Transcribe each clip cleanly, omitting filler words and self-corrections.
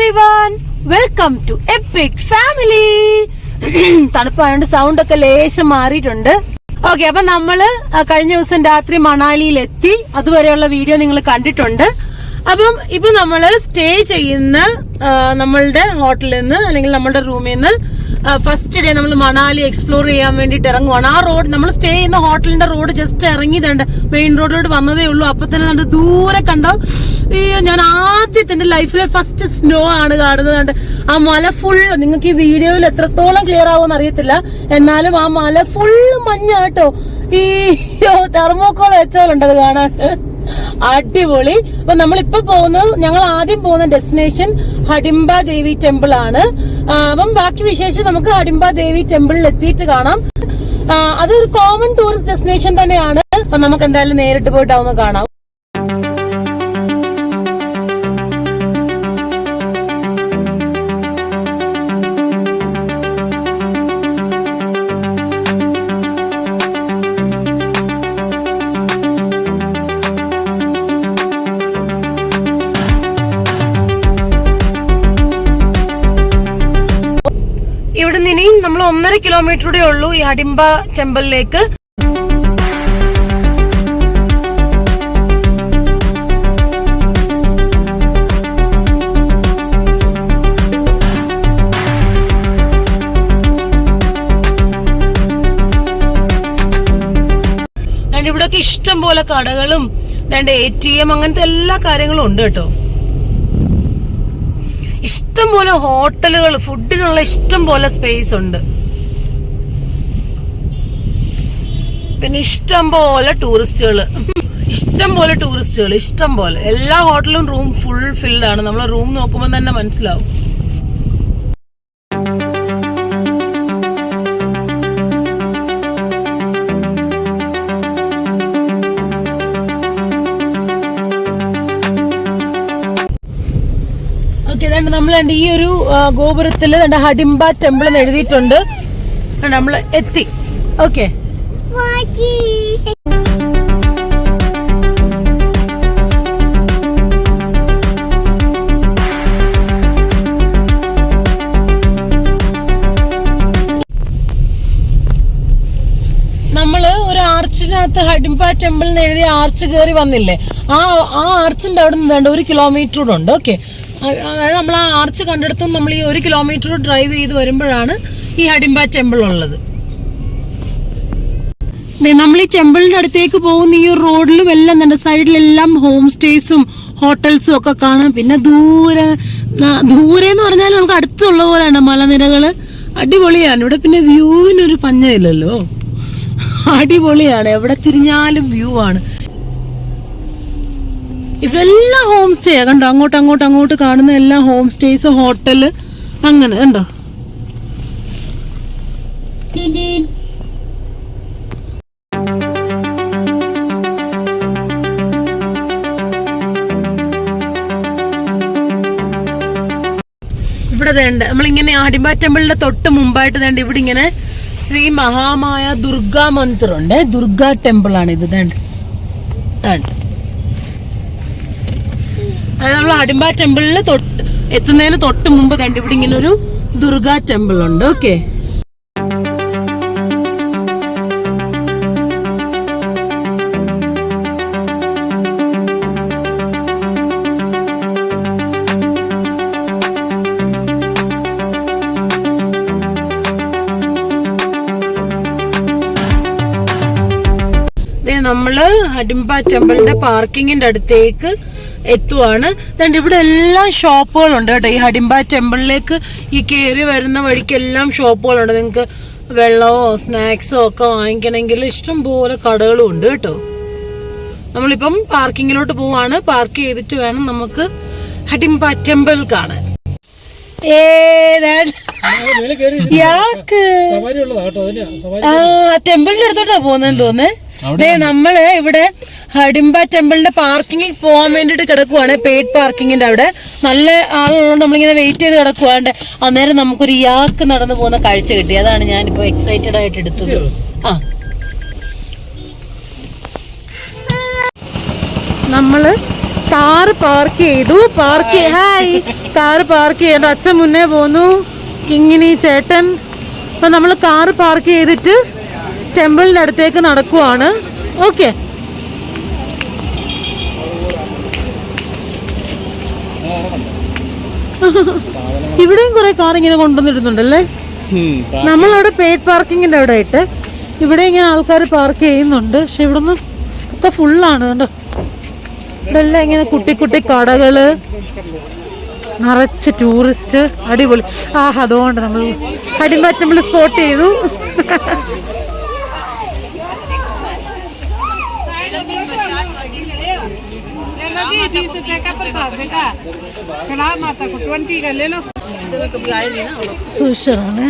everyone, welcome to Epic Family. തണുപ്പായോണ്ട് sound ഒക്കെ ലേശം മാറിയിട്ടുണ്ട്. ഓക്കെ, അപ്പൊ നമ്മള് കഴിഞ്ഞ ദിവസം രാത്രി മണാലിയിൽ എത്തി. അതുവരെയുള്ള വീഡിയോ നിങ്ങൾ കണ്ടിട്ടുണ്ട്. അപ്പം ഇപ്പൊ നമ്മള് സ്റ്റേ ചെയ്യുന്ന നമ്മളുടെ ഹോട്ടലിൽ നിന്ന് അല്ലെങ്കിൽ നമ്മളുടെ റൂമിൽ നിന്ന് ഫസ്റ്റ് ഡേ നമ്മൾ മണാലി എക്സ്പ്ലോർ ചെയ്യാൻ വേണ്ടിട്ട് ഇറങ്ങുവാണ്. ആ റോഡ് നമ്മൾ സ്റ്റേ ചെയ്യുന്ന ഹോട്ടലിന്റെ റോഡ് ജസ്റ്റ് ഇറങ്ങിയതുണ്ട്, മെയിൻ റോഡിലോട്ട് വന്നതേ ഉള്ളൂ. അപ്പൊ തന്നെ കണ്ട് ദൂരെ കണ്ടോ, ഞാൻ ആദ്യത്തെ എന്റെ ലൈഫിലെ ഫസ്റ്റ് സ്നോ ആണ് കാണുന്നത്. ആ മല ഫുൾ, നിങ്ങൾക്ക് ഈ വീഡിയോയിൽ എത്രത്തോളം ക്ലിയർ ആവുമെന്ന് അറിയത്തില്ല, എന്നാലും ആ മല ഫുള്ള് മഞ്ഞാട്ടോ. ഈ തെർമോക്കോൾ വെച്ചോളുണ്ട് അത് കാണാൻ, അടിപൊളി. അപ്പൊ നമ്മളിപ്പോ പോകുന്നത്, ഞങ്ങൾ ആദ്യം പോകുന്ന ഡെസ്റ്റിനേഷൻ ഹഡിംബ ദേവി ടെമ്പിൾ ആണ്. അപ്പം ബാക്കി വിശേഷം നമുക്ക് ഹഡിംബ ദേവി ടെമ്പിളിൽ എത്തിയിട്ട് കാണാം. അതൊരു കോമൺ ടൂറിസ്റ്റ് ഡെസ്റ്റിനേഷൻ തന്നെയാണ്. അപ്പൊ നമുക്ക് എന്തായാലും നേരിട്ട് പോയിട്ട് അതൊന്ന് കാണാം. ഇവിടെ നിന്ന് ഇനി നമ്മൾ 1.5 കിലോമീറ്ററൂടെ ഉള്ളൂ ഈ ഹഡിംബ ടെമ്പിളിലേക്ക്. ഇവിടെയൊക്കെ ഇഷ്ടം പോലെ കടകളും ATM അങ്ങനത്തെ എല്ലാ കാര്യങ്ങളും ഉണ്ട് കേട്ടോ. ഇഷ്ടം പോലെ ഹോട്ടലുകൾ, ഫുഡിനുള്ള ഇഷ്ടം പോലെ സ്പേസ് ഉണ്ട്. പിന്നെ ഇഷ്ടം പോലെ ടൂറിസ്റ്റുകൾ, ഇഷ്ടം പോലെ എല്ലാ ഹോട്ടലും റൂം ഫുൾ ഫിൽഡ് ആണ്. നമ്മൾ റൂം നോക്കുമ്പോൾ തന്നെ മനസ്സിലാവും. നമ്മൾ ഈ ഒരു ഗോപുരത്തില് ഹഡിംബ ടെമ്പിൾ എന്ന് എഴുതിയിട്ടുണ്ട്. നമ്മൾ എത്തി. ഓക്കെ, നമ്മള് ഒരു ആർച്ചിനകത്ത് ഹഡിംബ ടെമ്പിൾ എന്ന് എഴുതിയ ആർച്ച് കയറി വന്നില്ലേ, ആ ആർച്ചിന്റെ അവിടെ നിന്ന് 1 കിലോമീറ്റർ കൂടെ ഉണ്ട്. ഓക്കെ, അതായത് നമ്മൾ ആ ആർച്ച് കണ്ടെടുത്തും നമ്മൾ ഈ 1 കിലോമീറ്റർ ഡ്രൈവ് ചെയ്ത് വരുമ്പോഴാണ് ഈ ഹഡിംബ ടെമ്പിൾ ഉള്ളത്. നമ്മൾ ഈ ടെമ്പിളിന്റെ അടുത്തേക്ക് പോകുന്ന ഈ റോഡിലും എല്ലാം തന്നെ സൈഡിലെല്ലാം ഹോം സ്റ്റേസും ഹോട്ടൽസും ഒക്കെ കാണാം. പിന്നെ ദൂരെ എന്ന് പറഞ്ഞാൽ നമുക്ക് അടുത്തുള്ള പോലെയാണ് മലനിരകള്. അടിപൊളിയാണ് ഇവിടെ. പിന്നെ വ്യൂവിനൊരു പഞ്ഞമില്ലല്ലോ, അടിപൊളിയാണ്. എവിടെ തിരിഞ്ഞാലും വ്യൂ ആണ്. ഇവരെല്ലാം ഹോം സ്റ്റേ കണ്ടോ, അങ്ങോട്ട് കാണുന്ന എല്ലാ ഹോം സ്റ്റേസ്, ഹോട്ടല്, അങ്ങനെ കണ്ടോ. ഇവിടെ നമ്മളിങ്ങനെ ഹഡിംബ ടെമ്പിളിന്റെ തൊട്ട് മുമ്പായിട്ട് ഇവിടെ ഇങ്ങനെ ശ്രീ മഹാമായ ദുർഗാ മന്ദിറുണ്ട്. ദുർഗാ ടെമ്പിൾ ആണ് ഇത്. അത് നമ്മൾ ഹഡിംബ ടെമ്പിളിൽ എത്തുന്നതിന് തൊട്ട് മുമ്പ് ഇവിടെ ഇങ്ങനെ ഒരു ദുർഗാ ടെമ്പിൾ ഉണ്ട്. ഓക്കെ, നമ്മള് ഹഡിംബ ടെമ്പിളിന്റെ പാർക്കിങ്ങിന്റെ അടുത്തേക്ക് എത്തുവാണ്. ഇവിടെ എല്ലാം ഷോപ്പുകളുണ്ട് കേട്ടോ. ഈ ഹഡിംബ ടെമ്പിളിലേക്ക് ഈ കയറി വരുന്ന വഴിക്ക് എല്ലാം ഷോപ്പുകളുണ്ട്. നിങ്ങൾക്ക് വെള്ളമോ സ്നാക്സോ ഒക്കെ വാങ്ങിക്കണമെങ്കിൽ ഇഷ്ടം പോലെ കടകളും ഉണ്ട് കേട്ടോ. നമ്മളിപ്പം പാർക്കിങ്ങിലോട്ട് പോവാണ്. പാർക്ക് ചെയ്തിട്ട് വേണം നമുക്ക് ഹഡിംബ ടെമ്പിൾ കാണാൻ. ടെമ്പിളിന്റെ അടുത്തോട്ടാ പോകുന്നതെന്ന് തോന്നേ. നമ്മള് ഇവിടെ ഹഡിംബ ടെമ്പിളിന്റെ പാർക്കിങ്ങിൽ പോകാൻ വേണ്ടിട്ട് കിടക്കുവാണ്. പെയ്ഡ് പാർക്കിങ്ങിന്റെ അവിടെ നല്ല ആളുള്ളതുകൊണ്ട് നമ്മളിങ്ങനെ വെയിറ്റ് ചെയ്ത് കിടക്കുവാണ്ട്. അന്നേരം നമുക്കൊരു യാക്ക് നടന്നു പോകുന്ന കാഴ്ച കിട്ടി. അതാണ് ഞാനിപ്പോ എക്സൈറ്റഡ് ആയിട്ട് എടുത്തത്. നമ്മള് കാറ് പാർക്ക് ചെയ്തു. ഹായ്, കാറ് പാർക്ക് ചെയ്തു. അച്ഛൻ മുന്നേ പോന്നു, കിങ്ങിനി ചേട്ടൻ. അപ്പൊ നമ്മൾ കാറ് പാർക്ക് ചെയ്തിട്ട് ടെമ്പിളിന്റെ അടുത്തേക്ക് നടക്കുവാണ്. ഓക്കെ, ഇവിടെയും കുറെ കാർ ഇങ്ങനെ കൊണ്ടുവന്നിടുന്നുണ്ടല്ലേ. നമ്മളവിടെ പെയ്ഡ് പാർക്കിങ്ങിന്റെ അവിടെ ആയിട്ട് ഇവിടെ ഇങ്ങനെ ആൾക്കാർ പാർക്ക് ചെയ്യുന്നുണ്ട്. പക്ഷെ ഇവിടുന്ന് ഒക്കെ ഫുള്ളാണ് കണ്ടോ. ഇതെല്ലാം ഇങ്ങനെ കുട്ടി കുട്ടി കടകള്, നിറച്ച് ടൂറിസ്റ്റ്, അടിപൊളി. അതുകൊണ്ട് നമ്മൾ ഹഡിംബ ടെമ്പിൾ സ്പോട്ട് ചെയ്തു. സൂഷറാണ്.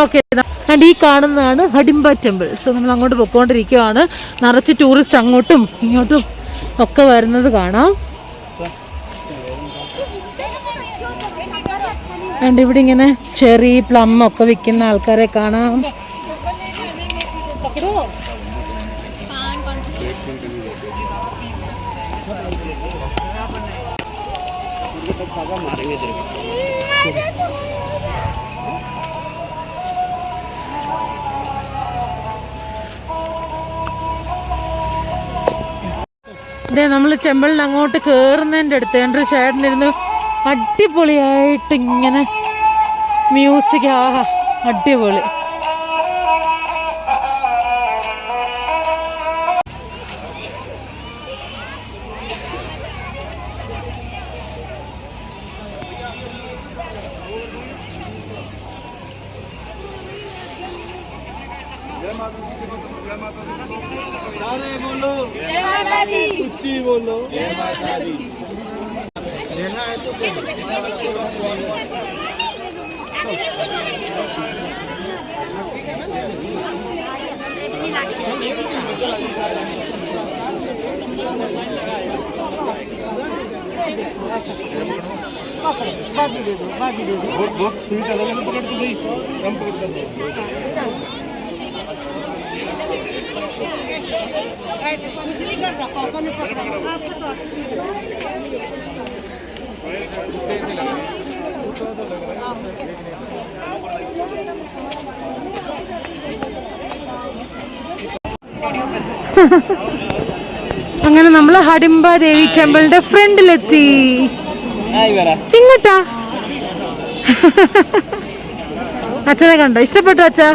ഓക്കെ, ഈ കാണുന്നതാണ് ഹഡിംബ ടെമ്പിൾ. സോ നമ്മൾ അങ്ങോട്ട് പൊക്കോണ്ടിരിക്കുവാണ്. നിറച്ച് ടൂറിസ്റ്റ് അങ്ങോട്ടും ഇങ്ങോട്ടും ഒക്കെ വരുന്നത് കാണാം. ആൻഡ് ഇവിടെ ഇങ്ങനെ ചെറി, പ്ലം ഒക്കെ വിൽക്കുന്ന ആൾക്കാരെ കാണാം. നമ്മൾ ടെമ്പിളിന് അങ്ങോട്ട് കേറുന്നതിന്റെ അടുത്ത് എൻ്റെ ചേട്ടനിരുന്ന് അടിപൊളിയായിട്ട് ഇങ്ങനെ മ്യൂസിക്. അടിപൊളി. അങ്ങനെ നമ്മൾ ഹഡിംബ ദേവി ടെമ്പിളിന്റെ ഫ്രണ്ടിലെത്തി. ഇങ്ങോട്ടാ അച്ഛനെ കണ്ടോ? ഇഷ്ടപ്പെട്ടു അച്ഛാ?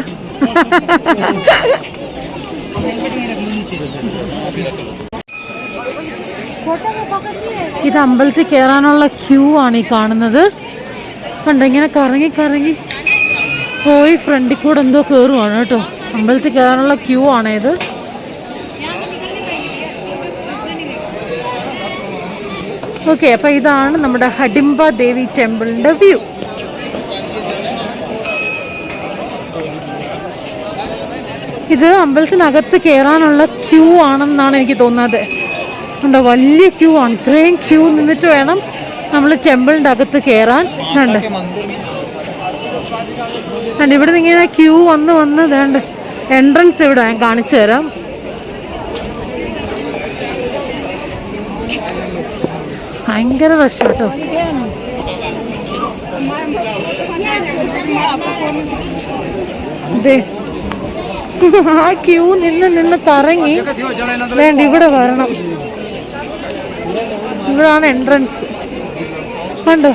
ഇത് അമ്പലത്തിൽ കയറാനുള്ള ക്യൂ ആണ് ഈ കാണുന്നത്. കണ്ടോ, ഇങ്ങനെ കറങ്ങി കറങ്ങി പോയി ഫ്രണ്ടിൽ കൂടെ എന്തോ കയറുവാണ് കേട്ടോ. അമ്പലത്തിൽ കയറാനുള്ള ക്യൂ ആണ് ഇത്. ഓക്കെ, അപ്പൊ ഇതാണ് നമ്മുടെ ഹഡിംബ ദേവി ടെമ്പിളിന്റെ വ്യൂ. ഇത് അമ്പലത്തിനകത്ത് കയറാനുള്ള ക്യൂ ആണെന്നാണ് എനിക്ക് തോന്നുന്നത്. ഉണ്ടോ, വലിയ ക്യൂ ആണ്. ഇത്രയും ക്യൂ നിന്നിട്ട് വേണം നമ്മൾ ടെമ്പിളിന്റെ അകത്ത് കയറാൻ. കണ്ട് ഇവിടെ നിന്ന് ഇങ്ങനെ ക്യൂ വന്ന് വേണ്ട എൻട്രൻസ് ഇവിടെ ഞാൻ കാണിച്ചു തരാം. ഭയങ്കര റഷ് കേട്ടോ. ആ ക്യൂ നിന്ന് കറങ്ങി വേണ്ട ഇവിടെ വരണം. ഇവിടാണ് എൻട്രൻസ്. കണ്ടോ,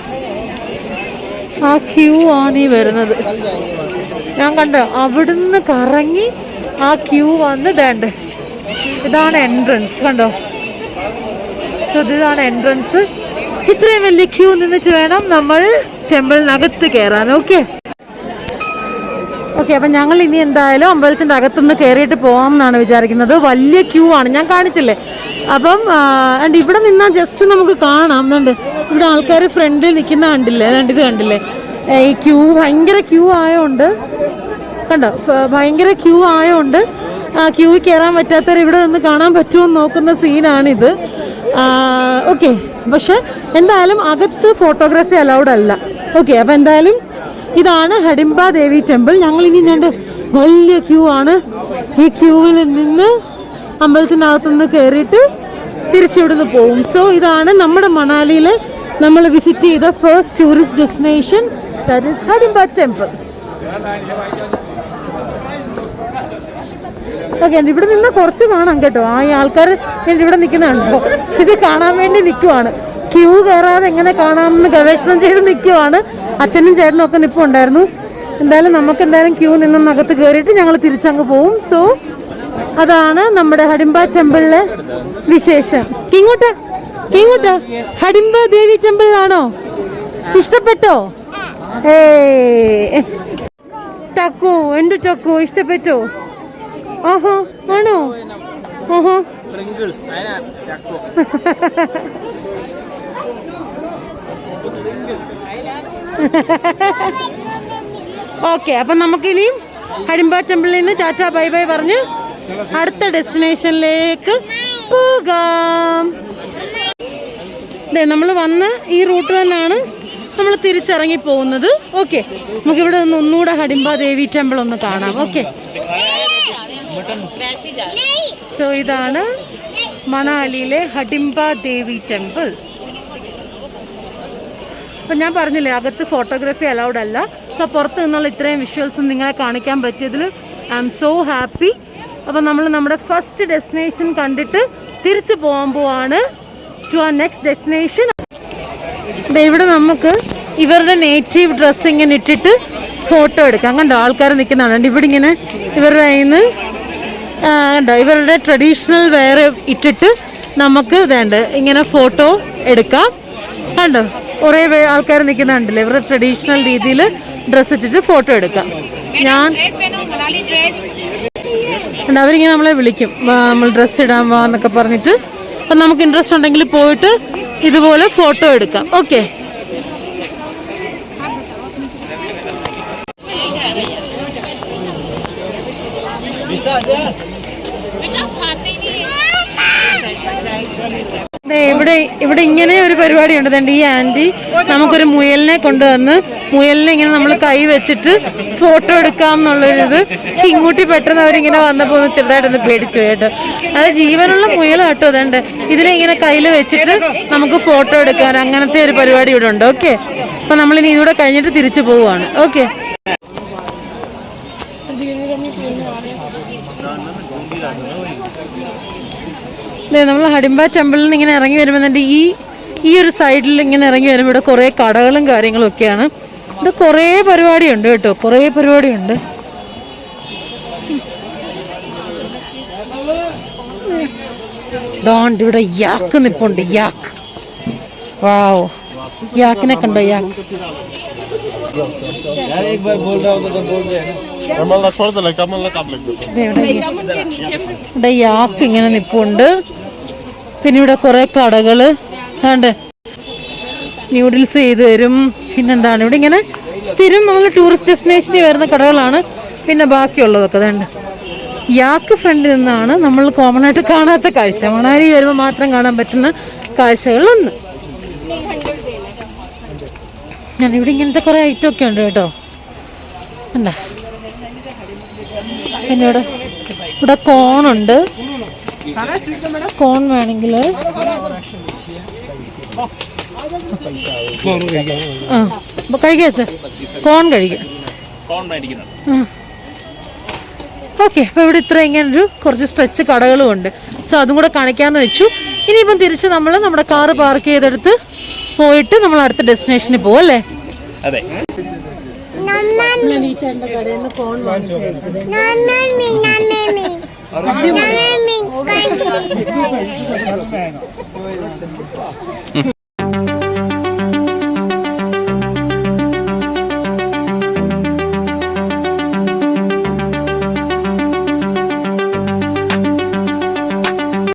ആ ക്യൂ ആണ് ഈ വരുന്നത്. ഞാൻ കണ്ടോ, അവിടുന്ന് കറങ്ങി ആ ക്യൂ വന്ന് വേണ്ട. ഇതാണ് എൻട്രൻസ്. കണ്ടോ, ഇതാണ് എൻട്രൻസ്. ഇത്രയും വലിയ ക്യൂ നിന്നിട്ട് വേണം നമ്മൾ ടെമ്പിളിനകത്ത് കയറാൻ. ഓക്കെ, അപ്പം ഞങ്ങൾ ഇനി എന്തായാലും അമ്പലത്തിൻ്റെ അകത്തുനിന്ന് കയറിയിട്ട് പോകാം എന്നാണ് വിചാരിക്കുന്നത്. വലിയ ക്യൂ ആണ്, ഞാൻ കാണിച്ചില്ലേ. അപ്പം ഇവിടെ നിന്നാൽ ജസ്റ്റ് നമുക്ക് കാണാം. എന്നുണ്ട് ഇവിടെ ആൾക്കാർ ഫ്രണ്ടിൽ നിൽക്കുന്ന കണ്ടില്ലേ? ഇത് കണ്ടില്ലേ? ഈ ക്യൂ ഭയങ്കര ക്യൂ ആയതുകൊണ്ട് കണ്ടോ, ഭയങ്കര ക്യൂ ആയതുകൊണ്ട് ആ ക്യൂ കയറാൻ പറ്റാത്തവർ ഇവിടെ നിന്ന് കാണാൻ പറ്റുമോ എന്ന് നോക്കുന്ന സീനാണിത്. ഓക്കെ, പക്ഷെ എന്തായാലും അകത്ത് ഫോട്ടോഗ്രാഫി അലൗഡ് അല്ല. ഓക്കെ, അപ്പം എന്തായാലും ഇതാണ് ഹഡിംബ ദേവി ടെമ്പിൾ. ഞങ്ങൾ ഇനി വലിയ ക്യൂ ആണ്. ഈ ക്യൂവിൽ നിന്ന് അമ്പലത്തിനകത്തുനിന്ന് കയറിയിട്ട് തിരിച്ചിവിടുന്ന് പോകും. സോ ഇതാണ് നമ്മുടെ മണാലിയിലെ നമ്മൾ വിസിറ്റ് ചെയ്ത first tourist destination, that is Hadimba temple. Okay, ഇവിടെ നിന്ന് കുറച്ച് കാണാം കേട്ടോ. ആ ആൾക്കാർ ഇവിടെ നിൽക്കുന്നുണ്ടോ, ഇത് കാണാൻ വേണ്ടി നിൽക്കുവാണ്. ക്യൂ കയറാതെ എങ്ങനെ കാണാമെന്ന് ഗവേഷണം ചെയ്ത് നിൽക്കുവാണ്. അച്ഛനും ചേട്ടനും ഒക്കെ നിൽപ്പുണ്ടായിരുന്നു. എന്തായാലും നമുക്ക് എന്തായാലും ക്യൂ നിന്നകത്ത് കയറിയിട്ട് ഞങ്ങൾ തിരിച്ചങ്ങ് പോവും. സോ അതാണ് നമ്മുടെ ഹഡിംബ ടെമ്പിളിലെ വിശേഷം. ഇങ്ങോട്ട് ഹഡിംബ ദേവി ടെമ്പിളിലാണോ? ഇഷ്ടപ്പെട്ടോ? ടക്കോ, എന്റെ ടക്കോ ഇഷ്ടപ്പെട്ടോ? ആഹാ, ആണോ? ആഹാ. ഓക്കെ, അപ്പൊ നമുക്കിനിയും ഹഡിംബ ടെമ്പിളിൽ നിന്ന് ടാറ്റ ബൈ ബൈ പറഞ്ഞ് അടുത്ത ഡെസ്റ്റിനേഷനിലേക്ക് പോകാം. നമ്മൾ വന്ന ഈ റൂട്ട് തന്നെയാണ് നമ്മൾ തിരിച്ചിറങ്ങി പോകുന്നത്. ഓക്കെ, നമുക്കിവിടെ നിന്ന് ഒന്നുകൂടെ ഹഡിംബ ദേവി ടെമ്പിൾ ഒന്ന് കാണാം. ഓക്കെ, സോ ഇതാണ് മണാലിയിലെ ഹഡിംബ ദേവി ടെമ്പിൾ. അപ്പം ഞാൻ പറഞ്ഞില്ലേ, അകത്ത് ഫോട്ടോഗ്രാഫി അലൗഡ് അല്ല. സോ പുറത്ത് നിന്നുള്ള ഇത്രയും വിഷ്വൽസ് നിങ്ങളെ കാണിക്കാൻ പറ്റിയതിൽ ഐ എം സോ ഹാപ്പി. അപ്പം നമ്മൾ നമ്മുടെ ഫസ്റ്റ് ഡെസ്റ്റിനേഷൻ കണ്ടിട്ട് തിരിച്ചു പോകാൻ പോവാണ് ടു ആ നെക്സ്റ്റ് ഡെസ്റ്റിനേഷൻ. ഇവിടെ നമുക്ക് ഇവരുടെ നേറ്റീവ് ഡ്രസ്സ് ഇങ്ങനെ ഇട്ടിട്ട് ഫോട്ടോ എടുക്കാം. കണ്ടോ, ആൾക്കാർ നിൽക്കുന്നതാണ്. ഇവിടെ ഇങ്ങനെ ഇവരുടെ കയ്യിൽ നിന്ന് കണ്ടോ, ഇവരുടെ ട്രഡീഷണൽ വെയർ ഇട്ടിട്ട് നമുക്ക് ഇതേണ്ട ഇങ്ങനെ ഫോട്ടോ എടുക്കാം. കണ്ടോ, കുറേ ആൾക്കാർ നിൽക്കുന്നുണ്ടല്ലോ. ഇവരുടെ ട്രഡീഷണൽ രീതിയിൽ ഡ്രസ്സ് ഇട്ടിട്ട് ഫോട്ടോ എടുക്കാം. അവരിങ്ങനെ നമ്മളെ വിളിക്കും, നമ്മൾ ഡ്രസ്സ് ഇടാൻ വാ എന്നൊക്കെ പറഞ്ഞിട്ട്. അപ്പം നമുക്ക് ഇൻട്രസ്റ്റ് ഉണ്ടെങ്കിൽ പോയിട്ട് ഇതുപോലെ ഫോട്ടോ എടുക്കാം. ഓക്കെ, ഇവിടെ ഇങ്ങനെ ഒരു പരിപാടി ഉണ്ട്. ഈ ആന്റി നമുക്കൊരു മുയലിനെ കൊണ്ടുവന്ന് മുയലിനെ ഇങ്ങനെ നമ്മൾ കൈ വെച്ചിട്ട് ഫോട്ടോ എടുക്കാം എന്നുള്ളൊരിത്. ഇങ്ങോട്ടി പെട്ടെന്ന് അവരിങ്ങനെ വന്നപ്പോ ചെറുതായിട്ടൊന്ന് പേടിച്ചു കേട്ടോ. അത് ജീവനുള്ള മുയലാട്ടോ. അതുകൊണ്ട് ഇതിനെ ഇങ്ങനെ കയ്യിൽ വെച്ചിട്ട് നമുക്ക് ഫോട്ടോ എടുക്കാൻ, അങ്ങനത്തെ ഒരു പരിപാടി ഇവിടെ ഉണ്ട്. ഓക്കെ, അപ്പൊ നമ്മളിനി ഇതൂടെ കഴിഞ്ഞിട്ട് തിരിച്ചു പോവുകയാണ്. ഓക്കെ, നമ്മൾ ഹഡിംബ ടെമ്പിളിൽ നിന്ന് ഇങ്ങനെ ഇറങ്ങി വരുമ്പോൾ തന്നെ ഈ ഒരു സൈഡിൽ ഇങ്ങനെ ഇറങ്ങി വരുമ്പോൾ ഇവിടെ കുറേ കടകളും കാര്യങ്ങളും ഒക്കെയാണ്. ഇവിടെ കുറേ പരിപാടിയുണ്ട് കേട്ടോ, കുറേ പരിപാടിയുണ്ട്. ഇവിടെ യാക്ക് നിപ്പുണ്ട്. യാക്ക്, വാവ്, യാക്കിനെ കണ്ടോ? യാക്ക് ഇവിടെ യാക്ക് ഇങ്ങനെ നിപ്പുണ്ട്. പിന്നെ ഇവിടെ കുറെ കടകള് കണ്ട് ന്യൂഡിൽസ് ചെയ്ത് തരും. പിന്നെന്താണ് ഇവിടെ ഇങ്ങനെ സ്ഥിരം നമ്മൾ ടൂറിസ്റ്റ് ഡെസ്റ്റിനേഷനിൽ വരുന്ന കടകളാണ്. പിന്നെ ബാക്കിയുള്ളതൊക്കെ വേണ്ട. യാക്ക് ഫ്രണ്ടിൽ നിന്നാണ് നമ്മൾ കോമൺ ആയിട്ട് കാണാത്ത കാഴ്ച. മണാലി വരുമ്പോൾ മാത്രം കാണാൻ പറ്റുന്ന കാഴ്ചകളിലൊന്ന്. ഞാൻ ഇവിടെ ഇങ്ങനത്തെ കുറെ ഐറ്റം ഒക്കെ ഉണ്ട് കേട്ടോ. എന്താ പിന്നെ ഇവിടെ കോണുണ്ട്. കോൺ വേണമെങ്കിൽ കഴിക്കാം. കോൺ കഴിക്കാം. ഓക്കെ, അപ്പോൾ ഇവിടെ ഇത്ര ഇങ്ങനൊരു കുറച്ച് സ്ട്രെച്ച് കടകളും ഉണ്ട്. സോ അതും കൂടെ കാണിക്കാമെന്ന് വെച്ചു. ഇനിയിപ്പം തിരിച്ച് നമ്മൾ നമ്മുടെ കാറ് പാർക്ക് ചെയ്തെടുത്ത് പോയിട്ട് നമ്മൾ അടുത്ത ഡെസ്റ്റിനേഷനിൽ പോകും അല്ലേ? അതെ. ഞാൻ ഈ ചേട്ടൻ്റെ കടയിൽ നിന്ന് ഫോൺ വാങ്ങിച്ചു വെച്ചത്.